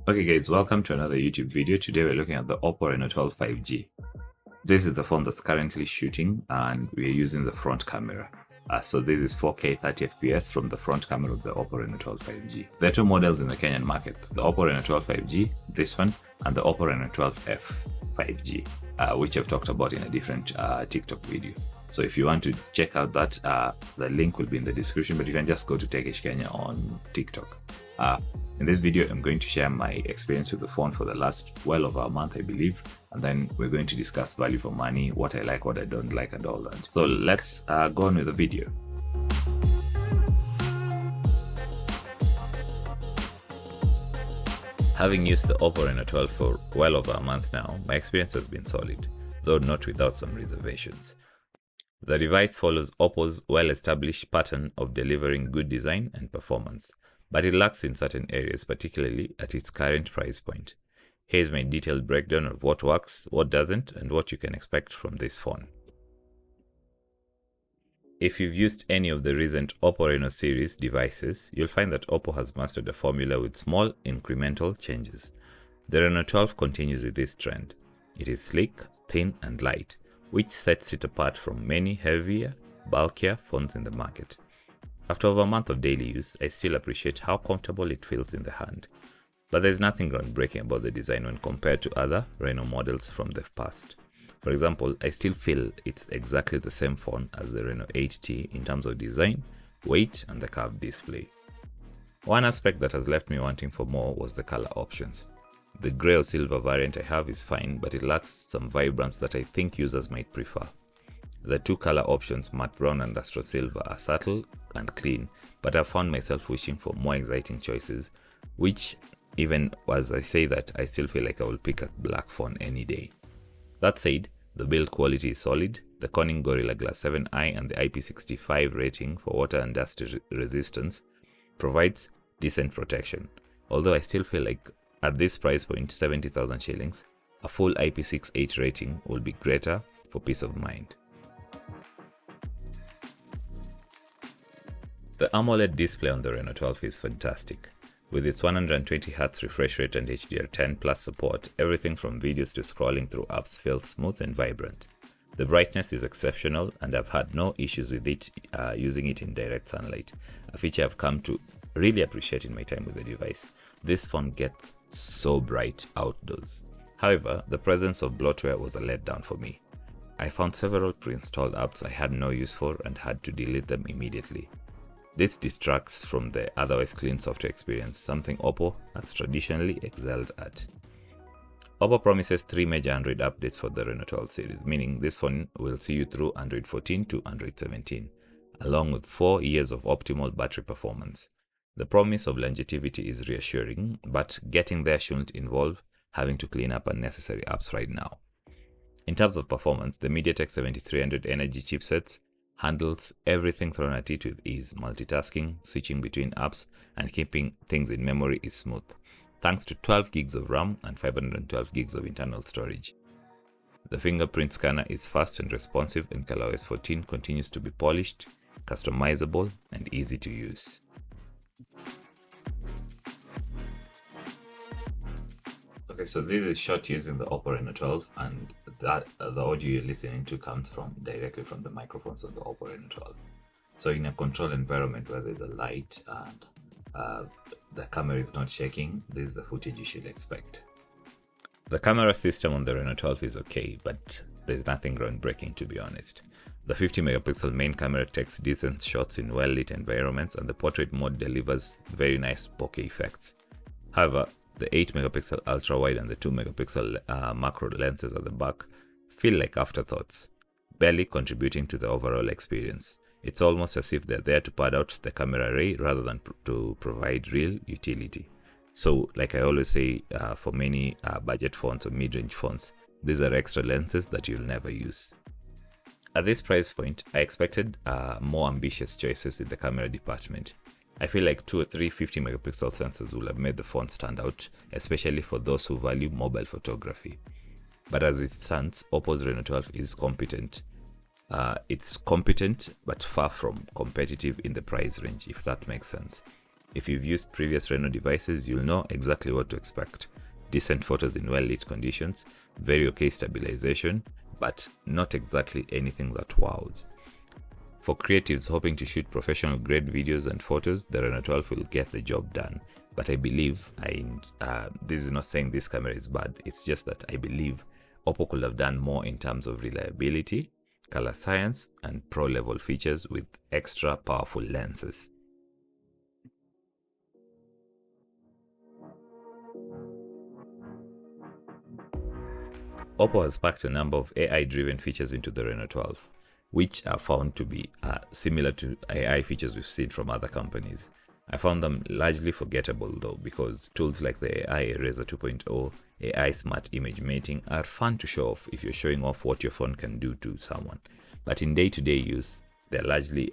Okay guys, welcome to another YouTube video. Today we're looking at the OPPO Reno 12 5G. This is the phone that's currently shooting and we're using the front camera. So this is 4K 30 FPS from the front camera of the OPPO Reno 12 5G. There are two models in the Kenyan market, the OPPO Reno 12 5G, this one, and the OPPO Reno 12F 5G, which I've talked about in a different TikTok video. So if you want to check out that, the link will be in the description, but you can just go to 𝐭𝐿𝐻 Kenya on TikTok. In this video, I'm going to share my experience with the phone for the last well over a month, I believe, and then we're going to discuss value for money, what I like, what I don't like, and all that. So let's go on with the video. Having used the OPPO Reno 12 for well over a month now, my experience has been solid, though not without some reservations. The device follows OPPO's well-established pattern of delivering good design and performance, but it lacks in certain areas, particularly at its current price point. Here's my detailed breakdown of what works, what doesn't, and what you can expect from this phone. If you've used any of the recent OPPO Reno series devices, you'll find that OPPO has mastered a formula with small incremental changes. The Reno 12 continues with this trend. It is sleek, thin, and light, which sets it apart from many heavier, bulkier phones in the market. After over a month of daily use, I still appreciate how comfortable it feels in the hand. But there's nothing groundbreaking about the design when compared to other Reno models from the past. For example, I still feel it's exactly the same phone as the Reno 8T in terms of design, weight, and the curved display. One aspect that has left me wanting for more was the color options. The grey or silver variant I have is fine, but it lacks some vibrance that I think users might prefer. The two color options, matte brown and astro silver, are subtle and clean, but I found myself wishing for more exciting choices, which, even as I say that, I still feel like I will pick a black phone any day. That said, the build quality is solid. The Corning Gorilla Glass 7i and the IP65 rating for water and dust resistance provides decent protection, although I still feel like at this price point, 70,000 shillings, a full IP68 rating will be greater for peace of mind. The AMOLED display on the Reno 12 is fantastic. With its 120Hz refresh rate and HDR10 plus support, everything from videos to scrolling through apps feels smooth and vibrant. The brightness is exceptional and I've had no issues with it using it in direct sunlight, a feature I've come to really appreciate in my time with the device. This phone gets so bright outdoors. However, the presence of bloatware was a letdown for me. I found several pre-installed apps I had no use for and had to delete them immediately. This distracts from the otherwise clean software experience, something OPPO has traditionally excelled at. OPPO promises 3 major Android updates for the Reno 12 series, meaning this phone will see you through Android 14 to Android 17, along with 4 years of optimal battery performance. The promise of longevity is reassuring, but getting there shouldn't involve having to clean up unnecessary apps right now. In terms of performance, the MediaTek 7300 Energy chipset handles everything thrown at it with ease. Multitasking, switching between apps, and keeping things in memory is smooth, thanks to 12 gigs of RAM and 512 gigs of internal storage. The fingerprint scanner is fast and responsive, and ColorOS 14 continues to be polished, customizable, and easy to use. Okay, so this is shot using the OPPO Reno 12, and that the audio you're listening to comes directly from the microphones of the OPPO Reno 12. So in a controlled environment where there's a light and the camera is not shaking, this is the footage you should expect. The camera system on the Reno 12 is okay, but there's nothing groundbreaking, to be honest. The 50 megapixel main camera takes decent shots in well-lit environments, and the portrait mode delivers very nice bokeh effects. However, the 8 megapixel ultra wide and the 2 megapixel macro lenses at the back feel like afterthoughts, barely contributing to the overall experience. It's almost as if they're there to pad out the camera array rather than to provide real utility. So, like I always say, for many budget phones or mid-range phones, these are extra lenses that you'll never use. At this price point, I expected more ambitious choices in the camera department. I feel like 2 or 3 50 megapixel sensors would have made the phone stand out, especially for those who value mobile photography. But as it stands, OPPO's Reno 12 is competent. It's competent, but far from competitive in the price range, if that makes sense. If you've used previous Reno devices, you'll know exactly what to expect. Decent photos in well-lit conditions, very okay stabilization, but not exactly anything that wows. For creatives hoping to shoot professional grade videos and photos, the Reno 12 will get the job done. But I believe, this is not saying this camera is bad, it's just that I believe OPPO could have done more in terms of reliability, color science, and pro level features with extra powerful lenses. OPPO has packed a number of AI-driven features into the Reno 12, which are found to be similar to AI features we've seen from other companies. I found them largely forgettable though, because tools like the AI Eraser 2.0, AI Smart Image Mating are fun to show off if you're showing off what your phone can do to someone. But in day-to-day use, they're largely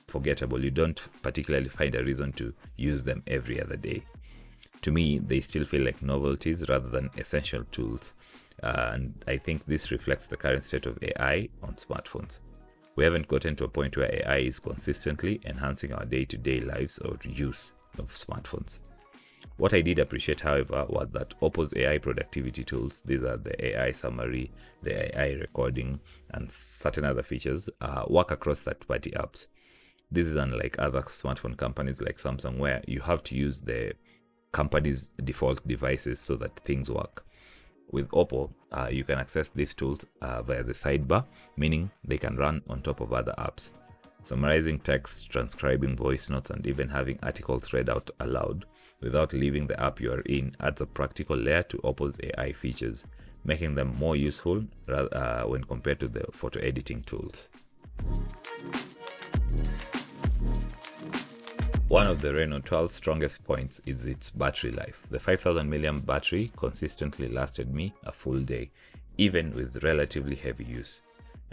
forgettable. You don't particularly find a reason to use them every other day. To me, they still feel like novelties rather than essential tools. And I think this reflects the current state of AI on smartphones. We haven't gotten to a point where AI is consistently enhancing our day-to-day lives or use of smartphones. What I did appreciate, however, was that OPPO's AI productivity tools, these are the AI summary, the AI recording, and certain other features, work across third-party apps. This is unlike other smartphone companies like Samsung, where you have to use the company's default devices so that things work. With OPPO, you can access these tools via the sidebar, meaning they can run on top of other apps. Summarizing text, transcribing voice notes, and even having articles read out aloud without leaving the app you are in adds a practical layer to OPPO's AI features, making them more useful when compared to the photo editing tools. One of the Reno 12's strongest points is its battery life. The 5000 mAh battery consistently lasted me a full day, even with relatively heavy use.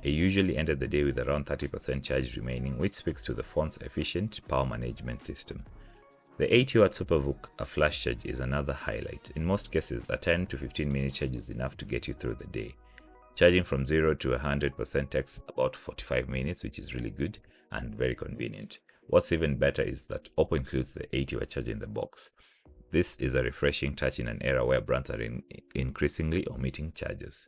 I usually ended the day with around 30% charge remaining, which speaks to the phone's efficient power management system. The 80W SuperVOOC, a flash charge, is another highlight. In most cases, a 10 to 15 minute charge is enough to get you through the day. Charging from 0 to 100% takes about 45 minutes, which is really good and very convenient. What's even better is that OPPO includes the 80W charge in the box. This is a refreshing touch in an era where brands are increasingly omitting chargers.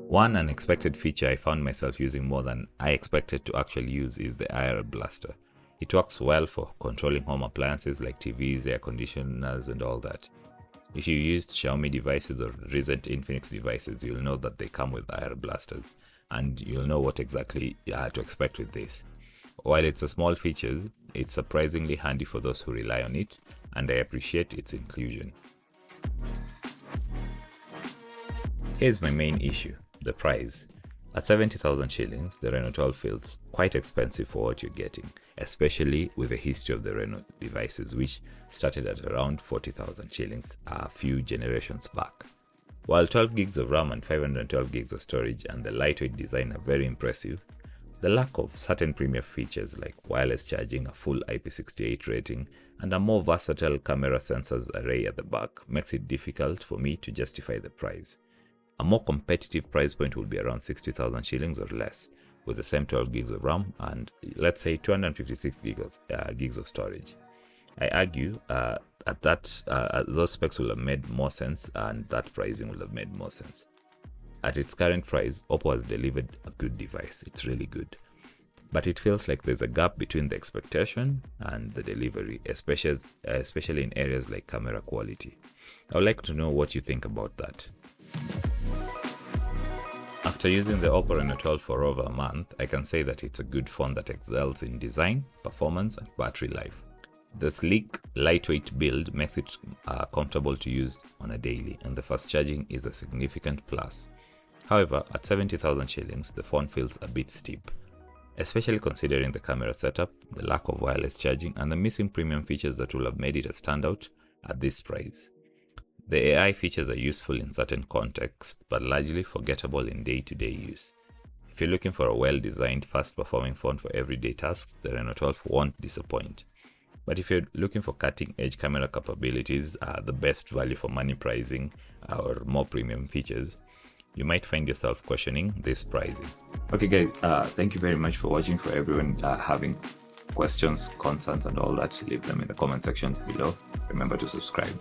One unexpected feature I found myself using more than I expected to actually use is the IR Blaster. It works well for controlling home appliances like TVs, air conditioners, and all that. If you used Xiaomi devices or recent Infinix devices, you'll know that they come with IR blasters, and you'll know what exactly to expect with this. While it's a small feature, it's surprisingly handy for those who rely on it, and I appreciate its inclusion. Here's my main issue, the price. At 70,000 shillings, the Reno 12 feels quite expensive for what you're getting, especially with the history of the Reno devices, which started at around 40,000 shillings a few generations back. While 12 gigs of RAM and 512 gigs of storage and the lightweight design are very impressive, the lack of certain premium features like wireless charging, a full IP68 rating, and a more versatile camera sensors array at the back makes it difficult for me to justify the price. A more competitive price point would be around 60,000 shillings or less, with the same 12 gigs of RAM and let's say 256 gigs of storage. I argue those specs will have made more sense and that pricing will have made more sense. At its current price, OPPO has delivered a good device. It's really good. But it feels like there's a gap between the expectation and the delivery, especially in areas like camera quality. I would like to know what you think about that. After using the OPPO Reno 12 for over a month, I can say that it's a good phone that excels in design, performance, and battery life. The sleek, lightweight build makes it comfortable to use on a daily, and the fast charging is a significant plus. However, at 70,000 shillings, the phone feels a bit steep, especially considering the camera setup, the lack of wireless charging, and the missing premium features that will have made it a standout at this price. The AI features are useful in certain contexts, but largely forgettable in day-to-day use. If you're looking for a well-designed, fast-performing phone for everyday tasks, the Reno 12 won't disappoint. But if you're looking for cutting-edge camera capabilities, the best value for money pricing, or more premium features, you might find yourself questioning this pricing. Okay guys, thank you very much for watching. For everyone having questions, concerns, and all that, leave them in the comment section below. Remember to subscribe.